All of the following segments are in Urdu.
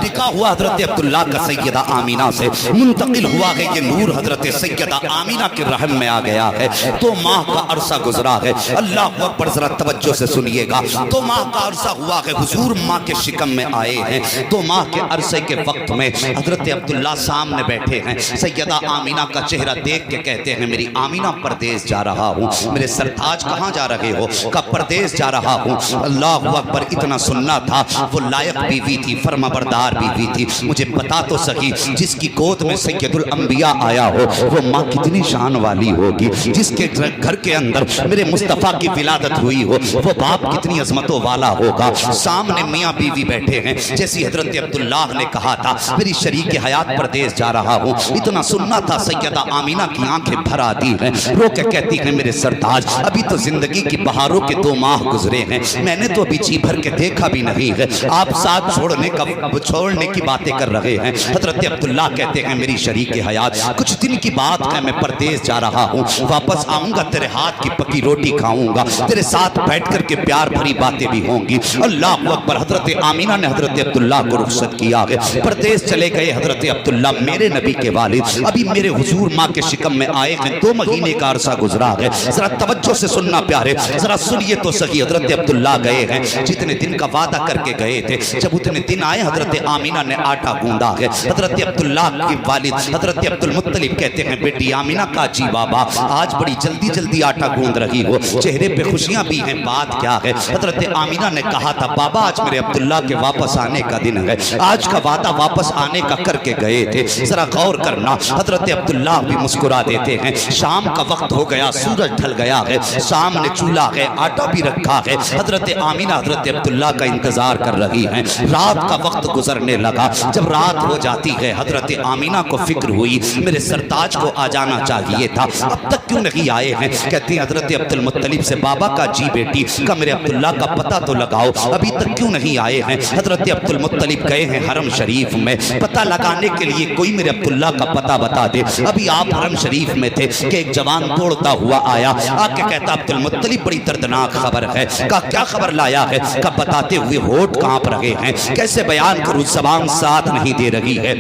ٹکا ہوا حضرت عبداللہ کا سیدہ آمینہ سے منتقل ہوا ہے یہ نور حضرت سیدہ آمینہ کے رحم میں آ گیا ہے. 2 ماہ کا عرصہ گزرا ہے. اللہ اکبر ذرا توجہ سے سنیے گا. 2 ماہ کا عرصہ ہوا ہے حضور ماں کے شکم میں آئے ہیں. 2 ماہ کے عرصے کے وقت میں حضرت عبداللہ سامنے بیٹھے ہیں. سیدہ آمینہ کا چہرہ دیکھ کے کہتے ہیں میری آمینہ پردیس جا رہا ہوں. میرے سرتاج کہاں جا رہے ہو؟ کب پردیس جا رہا ہوں. اللہ اکبر اتنا سننا تھا. وہ لائق بیوی تھی، فرما بردار بیوی تھی. مجھے بتا تو سکی جس کی گود میں سید الانبیاء آیا ہو وہ ماں کتنی شان والی ہوگی. جس کے گھر کے اندر میرے مصطفیٰ کی ولادت ہوئی ہو وہ باپ کتنی عظمتوں والا ہوگا. سامنے میاں بیوی بیٹھے ہیں. جیسی حضرت عبداللہ نے کہا تھا میری شریک حیات پردیس جا رہا ہوں، اتنا سننا تھا سیدہ آمینہ کی آنکھیں بھر آتی ہیں. رو کے کہتی ہیں میرے سرتاج ابھی تو زندگی کی بہاروں کے 2 ماہ گزرے ہیں، میں نے تو ابھی جی بھر کے دیکھا بھی نہیں ہے، آپ ساتھ چھوڑنے کی باتیں کر رہے ہیں. حضرت عبداللہ کہتے ہیں میری شریک حیات کچھ دن کی بات ہے، میں پردیس جا رہا ہوں، واپس آؤں گا تیرے ہاتھ کی پکی روٹی کھاؤں گا، تیرے ساتھ بیٹھ کر کے پیار بھری باتیں بھی ہوں گی. اللہ اکبر. حضرت آمینہ نے حضرت عبداللہ کو رخصت کیا ہے. پردیس چلے گئے حضرت عبداللہ میرے نبی کے والد. ابھی میرے حضور ماں کے شکم میں آئے ہیں. 2 مہینے کا عرصہ گزرا ہے. ذرا توجہ سے سننا پیارے، ذرا سنیے تو صحیح. حضرت عبداللہ گئے ہیں، جتنے دن کا وعدہ کر کے گئے تھے جب اتنے دن آئے حضرت آمینہ نے آٹا گوندا ہے. حضرت عبداللہ کی والد حضرت عبدالمطلب کہتے ہیں بیٹی آمینہ کا جی بابا آج بڑی جلدی آٹا گوند رہی ہو، چہرے پہ خوشیاں بھی ہیں، بات کیا ہے؟ حضرت آمینہ نے کہا تھا بابا آج میرے عبداللہ کے واپس آنے کا دن ہے، آج کا وعدہ واپس آنے کا کر کے گئے تھے. ذرا غور کرنا. حضرت عبداللہ بھی مسکرا دیتے ہیں. شام کا وقت ہو گیا، سورج ڈھل گیا ہے، سامنے چولہا ہے، آٹا بھی رکھا ہے. حضرت آمینہ حضرت عبداللہ کا انتظار کر رہی ہیں. رات کا وقت گزرنے لگا. جب رات ہو جاتی ہے حضرت آمینہ کو فکر ہوئی میرے سرتاج کو آ جانا چاہیے تھا، اب تک کیوں نہیں آئے ہیں؟ کہتی ہیں حضرت عبدالمطلب سے بابا کا جی بیٹی کا میرے عبداللہ کا پتہ تو لگاؤ، ابھی تک کیوں نہیں آئے ہیں؟ حضرت عبدالمطلب گئے ہیں حرم شریف میں، پتہ لگانے کے لیے کوئی میرے عبداللہ کا پتہ بتا دے. ابھی آپ حرم شریف میں تھے کہ ایک جوان دوڑتا ہوا آیا، آ کے کہتا عبدالمطلب بڑی دردناک خبر ہے. کہا کیا خبر لایا ہے؟ کہا بتاتے ہوئے ہونٹ کانپ رہے ہیں، کیسے بیان کروں، زبان ساتھ نہیں دے رہی ہے.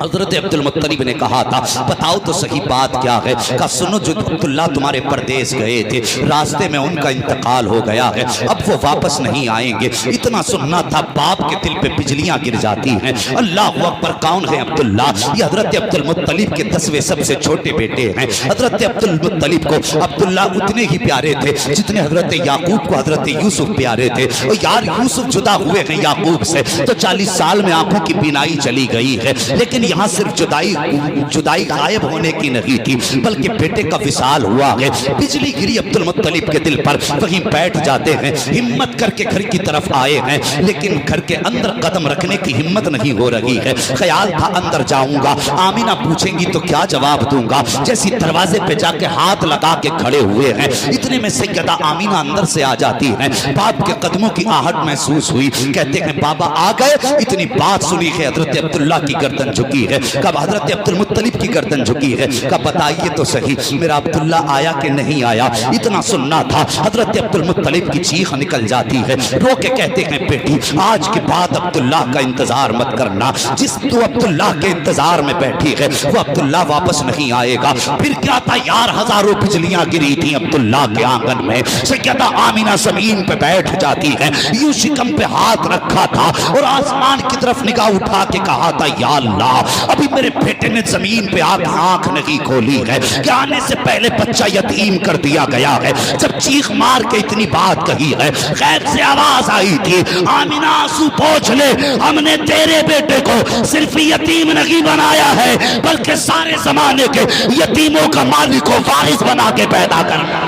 حضرت عبدالمطلب نے کہا تھا بتاؤ تو صحیح بات کیا ہے؟ کہا سنو جو عبداللہ تمہارے پردیس گئے تھے راستے میں ان کا انتقال ہو گیا ہے، اب وہ واپس نہیں آئیں گے. اتنا سننا تھا باپ کے دل پہ بجلیاں گر جاتی ہیں. اللہ اکبر. کون ہے عبداللہ؟ یہ حضرت عبدالمطلب کے 10ویں سب سے چھوٹے بیٹے ہیں. حضرت عبدالمطلب کو عبداللہ اتنے ہی پیارے تھے جتنے حضرت یعقوب کو حضرت یوسف پیارے تھے. اور یار یوسف جدا ہوئے ہیں یعقوب سے تو 40 سال میں آنکھوں کی بینائی چلی گئی ہے، لیکن یہاں صرف جدائی غائب ہونے کی نہیں تھی بلکہ بیٹے کا وصال ہوا ہے. بجلی گری عبدالمطلب کے دل پر، وہیں بیٹھ جاتے ہیں. ہمت کر کے گھر کی طرف آئے ہیں لیکن گھر کے اندر قدم رکھنے کی ہمت نہیں ہو رہی ہے. خیال تھا اندر جاؤں گا، آمینہ پوچھیں گی تو کیا جواب دوں گا. جیسی دروازے پہ جا کے ہاتھ لگا کے کھڑے ہوئے ہیں اتنے میں سیدہ آمینہ اندر سے آ جاتی ہیں. باپ کے قدموں کی آہٹ محسوس ہوئی. کہتے ہیں بابا آ گئے. اتنی بات سنی ہے حضرت عبداللہ کی گردن جھکی ہے. کب حضرت عبدالمطلب کی گردن جھکی ہے. کب بتائیے تو صحیح میرا عبداللہ آیا کہ نہیں آیا؟ اتنا سننا تھا. حضرت عبدالمطلب کی چیخ نکل جاتی ہے. رو کے کہتے ہیں بیٹی آج کے بعد عبداللہ کا انتظار مت کرنا. جس تو عبداللہ کے انتظار میں بیٹھی ہے وہ عبداللہ واپس نہیں آئے گا. پھر کیا تھا یار، ہزاروں بجلیاں گری تھیں عبداللہ کے آنگن میں. سیدہ آمینہ زمین پہ بیٹھ جاتی ہے، یوں شکم پہ ہاتھ رکھا تھا اور آسمان کی طرف نگاہ اٹھا کے کہا تھا یا اللہ ابھی میرے بیٹے نے زمین پہ آنکھ نہیں کھولی ہے کہ آنے سے پہلے بچہ یتیم کر دیا گیا ہے. جب چیخ مار کے اتنی بات کہی ہے غیب سے آواز آئی تھی آمینہ آنسو پوچھ لے، ہم نے تیرے بیٹے کو صرف یتیم نہیں بنایا ہے بلکہ سارے زمانے کے یتیموں کا مالک و وارث بنا کے پیدا کرنا.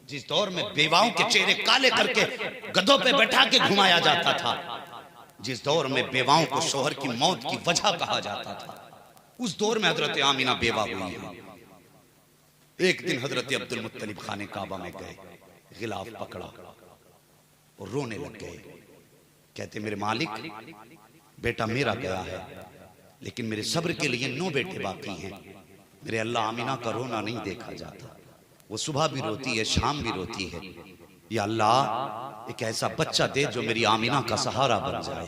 جس دور میں بیواؤں کے چہرے کالے کر کے گدھوں پہ بیٹھا کے گھمایا جاتا تھا، جس دور میں بیواؤں کو شوہر کی موت کی وجہ کہا جاتا تھا، اس دور میں حضرت آمینہ بیوہ ہوئی ہے. ایک دن حضرت عبدالمطلب خانے کعبہ میں گئے، غلاف پکڑا اور رونے لگ گئے. کہتے میرے مالک بیٹا میرا گیا ہے لیکن میرے صبر کے لیے 9 بیٹے باقی ہیں. میرے اللہ آمینہ کا رونا نہیں دیکھا جاتا. وہ صبح بھی روتی ہے، شام بھی روتی ہے. یا اللہ ایک ایسا بچہ دے جو میری آمینہ کا سہارا بن جائے.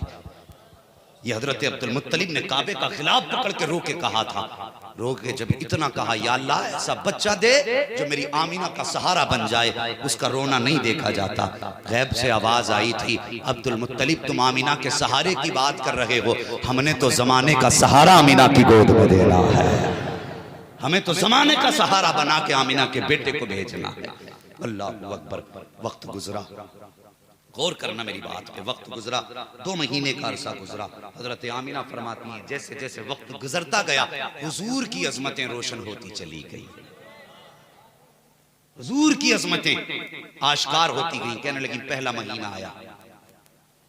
یہ حضرت عبد المطلب نے کعبے کا خلاف پکڑ کے رو کے کہا تھا. رو کے جب اتنا کہا یا اللہ ایسا بچہ دے جو میری آمینہ کا سہارا بن جائے, اس کا رونا نہیں دیکھا جاتا. غیب سے آواز آئی تھی, عبد المطلب تم آمینہ کے سہارے کی بات کر رہے ہو, ہم نے تو زمانے کا سہارا آمینہ کی گود میں دینا ہے. ہمیں تو زمانے کا سہارا بنا کے آمینہ کے بیٹے کو بھیجنا ہے. اللہ اکبر. وقت گزرا, غور کرنا میری بات پہ. وقت گزرا, 2 مہینے کا عرصہ گزرا. حضرت آمینہ فرماتی ہیں جیسے جیسے وقت گزرتا گیا حضور کی عظمتیں روشن ہوتی چلی گئی. حضور کی عظمتیں آشکار ہوتی گئیں. کہنے لگیں پہلا مہینہ آیا,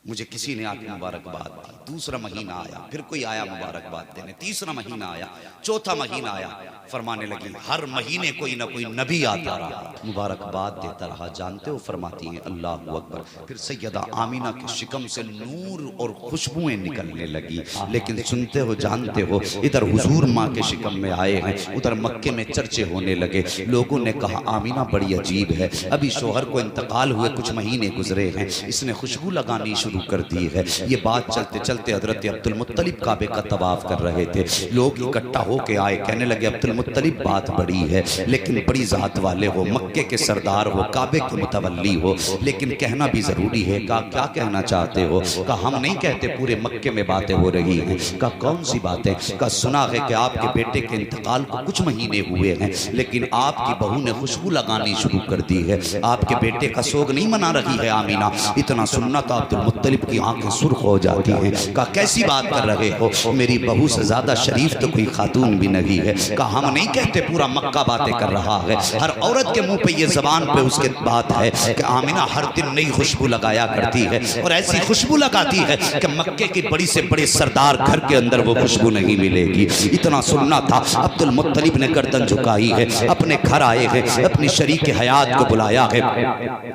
مجھے کسی نے آکے مبارکباد دی. دوسرا مہینہ آیا, پھر کوئی آیا مبارکباد دینے. تیسرا مہینہ آیا, چوتھا مہینہ آیا. فرمانے لگی ہر مہینے کوئی نہ کوئی نبی آتا رہا, مبارکباد دیتا رہا. جانتے ہو فرماتی ہیں اللہ اکبر, پھر سیدہ آمینہ کے شکم سے نور اور خوشبوئیں نکلنے لگی. لیکن سنتے ہو جانتے ہو, ادھر حضور ماں کے شکم میں آئے ہیں, ادھر مکے میں چرچے ہونے لگے. لوگوں نے کہا آمینہ بڑی عجیب ہے, ابھی شوہر کو انتقال ہوئے کچھ مہینے گزرے ہیں, اس نے خوشبو لگانی شروع کر دی ہے. یہ بات چلتے چلتے حضرت عبد المطلب کعبے کا طواف کر رہے تھے. لوگ اکٹھا ہو کے آئے, کہنے لگے عبد المطلب بات بڑی ہے, لیکن بڑی ذات والے ہو, مکے کے سردار ہو, کعبے کے متولی ہو, لیکن کہنا بھی ضروری ہے. کہا کیا کہنا چاہتے ہو؟ کہا ہم نہیں کہتے, پورے مکے میں باتیں ہو رہی ہیں. کہا کون سی باتیں؟ کہا سنا ہے کہ آپ کے بیٹے کے انتقال کو کچھ مہینے ہوئے ہیں, لیکن آپ کی بہو نے خوشبو لگانی شروع کر دی ہے. آپ کے بیٹے کا سوگ نہیں منا رہی ہے آمینہ. اتنا سننا تو عبد المطلب کی آنکھیں سرخ ہو جاتی ہیں. کہا کیسی بات کر رہے ہو, میری بہو سے زیادہ شریف تو کوئی خاتون بھی نہیں ہے. کہا ہم نہیں کہتے, پورا مکہ باتیں کر رہا ہے. ہر عورت کے منہ پہ یہ زبان پہ اس کے بات ہے کہ آمینہ ہر دن نئی خوشبو لگایا کرتی ہے, اور ایسی خوشبو لگاتی ہے کہ مکے کی بڑی سے بڑے سردار گھر کے اندر وہ خوشبو نہیں ملے گی. اتنا سننا تھا. عبد المطلب نے گردن جھکائی ہے, اپنے گھر آئے ہیں, اپنی شریک حیات کو بلایا ہے.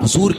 حضور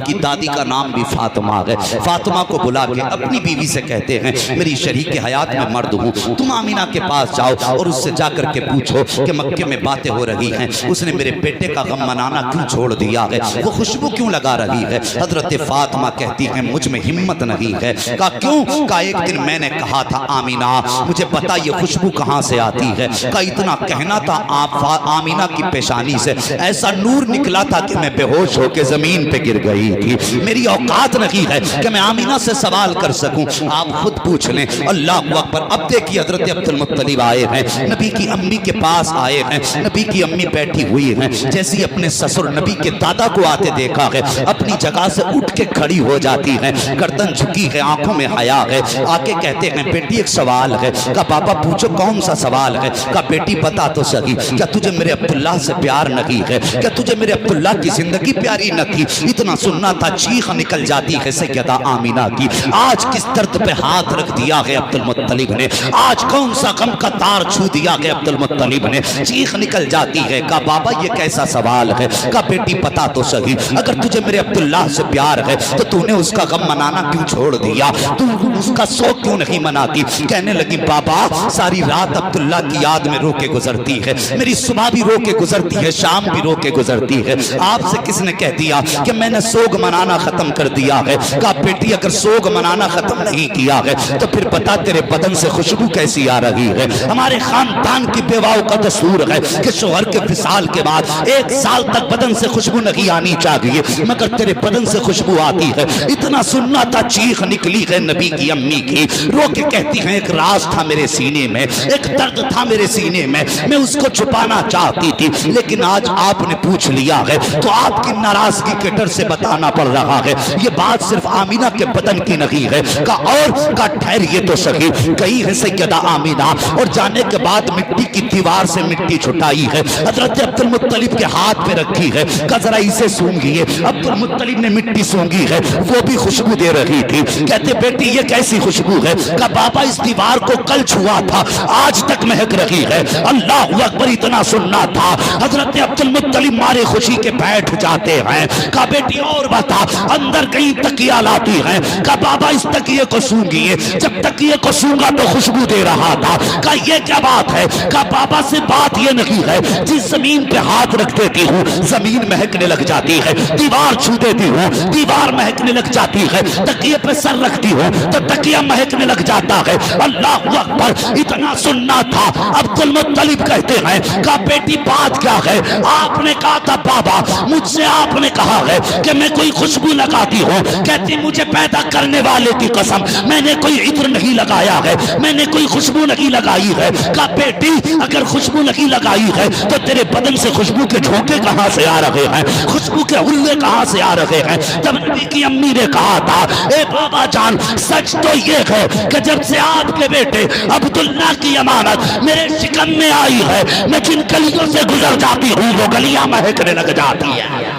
کی دادی کا نام بھی فاطمہ ہے. فاطمہ کو بلا کے اپنی بیوی سے کہتے ہیں میری شریک حیات میں مرد ہوں, تم آمینہ کے پاس جاؤ اور اس سے جا کر کے پوچھو کہ مکے میں باتیں ہو رہی ہیں, اس نے میرے بیٹے کا غم منانا کیوں چھوڑ دیا ہے, وہ خوشبو کیوں لگا رہی ہے. حضرت فاطمہ کہتی ہیں مجھ میں ہمت نہیں ہے. کہا کیوں؟ کہا ایک دن میں نے کہا تھا آمینہ مجھے پتا یہ خوشبو کہاں سے آتی ہے. کہا اتنا کہنا تھا آپ آمینہ کی پیشانی سے ایسا نور نکلا تھا کہ میں بے ہوش ہو کے زمین پہ گر گئی تھی. میری اوقات نہیں ہے کہ میں آمینہ سے سوال کر سکوں, آپ خود پوچھ لیں. اللہ اکبر. اب دیکھیے حضرت عبد المطلب آئے ہیں, نبی کی امی کے پاس آئے ہیں. نبی کی امی بیٹھی ہوئی ہیں, جیسی اپنے سسر نبی کے دادا کو آتے دیکھا ہے اپنی جگہ سے اٹھ کے کھڑی ہو جاتی ہیں, گردن جھکی ہے, آنکھوں میں حیا ہے. آکے کہتے ہیں بیٹی ایک سوال ہے. کہا بابا پوچھو کون سا سوال ہے. کہا بیٹی بتا تو صحیح, کیا تجھے میرے عبداللہ سے پیار نہیں ہے؟ کیا تجھے میرے عبداللہ کی زندگی پیاری نہ تھی؟ اتنا سننا تھا. چیخ نکل جاتی ہے سیدہ آمینہ کی. آج کس درد پہ ہاتھ رکھ دیا ہے عبد المطلب نے, آج کون سا غم کا تار چھو دیا ہے عبد المطلب نے. چیخ نکل جاتی ہے. کہا بابا یہ کیسا سوال ہے؟ کہا بیٹی پتا تو صحیح, اگر تجھے میرے عبداللہ سے پیار ہے تو تو نے اس کا غم منانا کیوں چھوڑ دیا, تو اس کا سوگ کیوں نہیں مناتی؟ کہنے لگی بابا ساری رات عبداللہ کی یاد میں رو کے گزرتی ہے, میری صبح بھی رو کے گزرتی ہے, شام بھی رو کے گزرتی ہے. آپ سے کس نے کہہ دیا کہ میں نے سوگ منانا ختم کر دیا ہے؟ کہا بیٹی اگر سوگ منانا ختم نہیں کیا ہے تو پھر بتا تیرے بدن سے خوشبو کیسی آ رہی ہے؟ ہمارے خاندان کی بیواؤں کا دستور ہے کہ شوہر کے وصال کے بعد 1 سال تک بدن سے خوشبو نہیں آنی چاہیے, مگر تیرے بدن سے خوشبو آتی ہے. اتنا سننا تھا. چیخ نکلی ہے نبی کی امی کی, رو کے کہتی ہیں ایک راز تھا میرے سینے میں, ایک درد تھا میرے سینے میں اس کو چھپانا چاہتی تھی, لیکن آج آپ نے پوچھ لیا ہے تو آپ کی ناراضگی کے ڈر سے بتانا پڑ رہا ہے. یہ بات صرف آمینہ کے بدن کی نہیں ہے. کہا ٹھہریے تو صحیح. گئی ہے سیدہ آمینہ اور جانے کے بعد مٹی کی دیوار سے مٹی چھٹائی ہے, حضرت عبد المطلب کے ہاتھ پہ رکھی ہے. کہا ذرا اسے سونگیے. عبد المطلب نے مٹی سونگی ہے, وہ بھی خوشبو دے رہی تھی. کہتے بیٹی یہ کیسی خوشبو ہے؟ کہا بابا اس دیوار کو کل چھوا تھا, آج تک مہک رہی ہے. اللہ اکبر. اتنا سننا تھا. حضرت عبد المطلب مارے خوشی کے بیٹھ جاتے ہیں. کہا بیٹی اور بتا. اندر کہیں تکیہ لاتی ہے. کہا بابا اس تکیے کو سونگیے. جب تکیے کو سونگا تو خوشبو دے رہا تھا. کہا یہ کیا بات ہے؟ کہا بابا سے بات یہ نہیں ہے, جس زمین پہ ہاتھ رکھتے دیتی ہوں زمین مہکنے لگ جاتی ہے، دیوار چھو دیتی ہوں دیوار مہکنے لگ جاتی ہے، تکیے پہ سر رکھتی ہوں تو تکیہ مہکنے لگ جاتا ہے۔ اللہ اکبر، اتنا سننا تھا۔ عبد المطلب کہتے ہیں کہا بیٹی بات کیا ہے؟ آپ نے کہا تھا بابا مجھ سے آپ نے کہا ہے کہ میں کوئی خوشبو لگاتی ہوں، کہتی مجھے پیدا کرنے والے کی قسم میں نے کوئی عطر نہیں لگایا ہے، میں نے کوئی خوشبو نہیں لگائی ہے۔ کہا بیٹی اگر خوشبو نہیں لگائی ہے تو تیرے بدن سے خوشبو کے جھونکے کہاں سے آ رہے ہیں، خوشبو کے حلے کہاں سے آ رہے ہیں؟ جب نبی کی امی نے کہا تھا اے بابا جان سچ تو یہ ہے کہ جب سے آپ کے بیٹے عبداللہ کی امانت میرے شکم میں آئی ہے، میں جن گلیوں سے گزر جاتی ہوں وہ گلیاں مہکنے لگ جاتی ہیں۔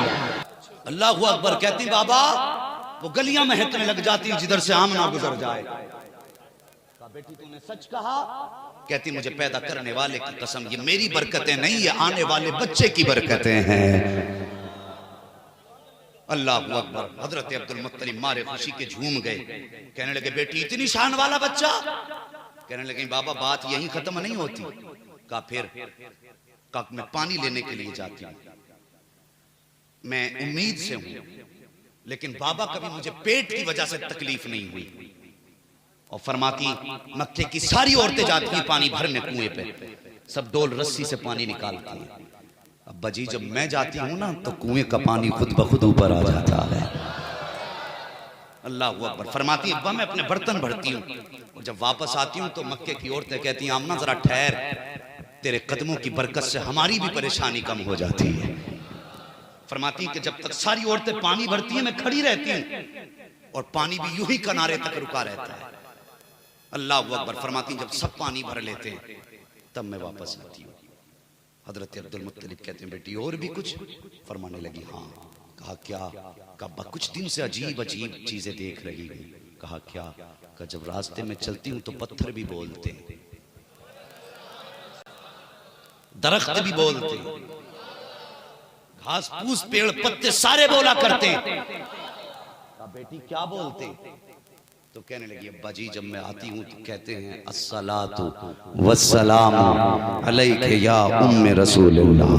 اللہ اکبر، کہتی بابا وہ گلیاں مہکنے لگ جاتی ہیں جدھر سے آمنہ گزر جائے۔ کہا بیٹی تو نے سچ کہا؟ کہتی مجھے پیدا کرنے والے کی قسم یہ میری برکتیں نہیں، یہ آنے والے بچے کی برکتیں ہیں۔ اللہ اکبر، حضرت عبد المطلب مارے خوشی کے جھوم گئے، کہنے لگے بیٹی اتنی شان والا بچہ؟ کہنے لگے بابا بات یہی ختم نہیں ہوتی۔ کہا پھر؟ کہا میں پانی لینے کے لیے جاتی ہوں، میں امید سے ہوں، لیکن بابا کبھی مجھے پیٹ کی وجہ سے تکلیف نہیں ہوئی۔ اور فرماتی مکے کی ساری عورتیں جاتی ہیں پانی بھرنے کنویں پہ، سب ڈول رسی سے پانی نکالتی ہیں۔ ابا جی جب میں جاتی ہوں نا تو کنویں کا پانی خود بخود اوپر آ جاتا ہے۔ اللہ اکبر، فرماتی ابا میں اپنے برتن بھرتی ہوں، جب واپس آتی ہوں تو مکے کی عورتیں کہتی ہیں آمنہ ذرا ٹھہر، تیرے قدموں کی برکت سے ہماری بھی پریشانی کم ہو جاتی ہے۔ فرماتی کہ جب تک ساری عورتیں پانی بھرتی ہیں میں کھڑی رہتی ہوں اور پانی بھی یوں ہی کنارے تک رکا رہتا ہے۔ اللہ اکبر، فرماتی جب سب پانی بھر لیتے ہیں تب میں واپس آتی ہوں۔ حضرت عبد المطلب کہتے ہیں بیٹی اور بھی کچھ؟ فرمانے لگی ہاں۔ کہا کیا؟ کہا کچھ دن سے عجیب عجیب چیزیں دیکھ رہی ہوں۔ کہا کیا؟ کہا جب راستے میں چلتی ہوں تو پتھر بھی بولتے ہیں، درخت بھی بولتے ہیں، گھاس پھوس پیڑ پتے سارے بولا کرتے ہیں۔ کہا بیٹی کیا بولتے ہیں؟ تو کہنے لگی ابا جی جب میں آتی ہوں تو کہتے ہیں الصلاۃ والسلام علیک یا ام رسول اللہ،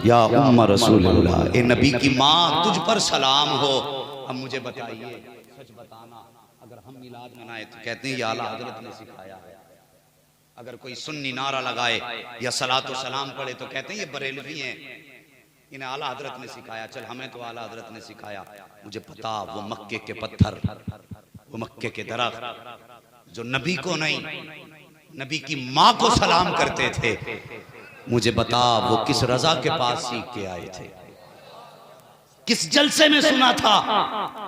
یا ام رسول اللہ، اے نبی کی ماں تجھ پر سلام ہو۔ اب مجھے بتائیے سچ بتانا اگر ہم میلاد منائے تو کہتے ہیں یہ اعلیٰ حضرت نے سکھایا ہے، اگر کوئی سنی نعرہ لگائے یا صلاۃ و سلام پڑھے تو کہتے ہیں یہ بریلوی ہیں، انہیں اعلیٰ حضرت نے سکھایا۔ چل ہمیں تو اعلیٰ حضرت نے سکھایا، مجھے پتا وہ مکے کے پتھر، وہ مکے کے درخت جو نبی کو نہیں نبی کی ماں کو سلام کرتے تھے، مجھے بتا وہ کس رضا کے پاس سیکھ کے آئے تھے، کس جلسے میں سنا تھا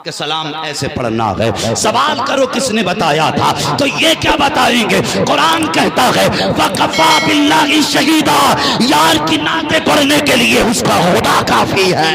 کہ سلام ایسے پڑھنا ہے؟ سوال کرو کس نے بتایا تھا؟ تو یہ کیا بتائیں گے؟ قرآن کہتا ہے وَقَفَى بِاللَّهِ شَهِيدًا، یار کی نعتیں پڑھنے کے لیے اس کا خدا کافی ہے۔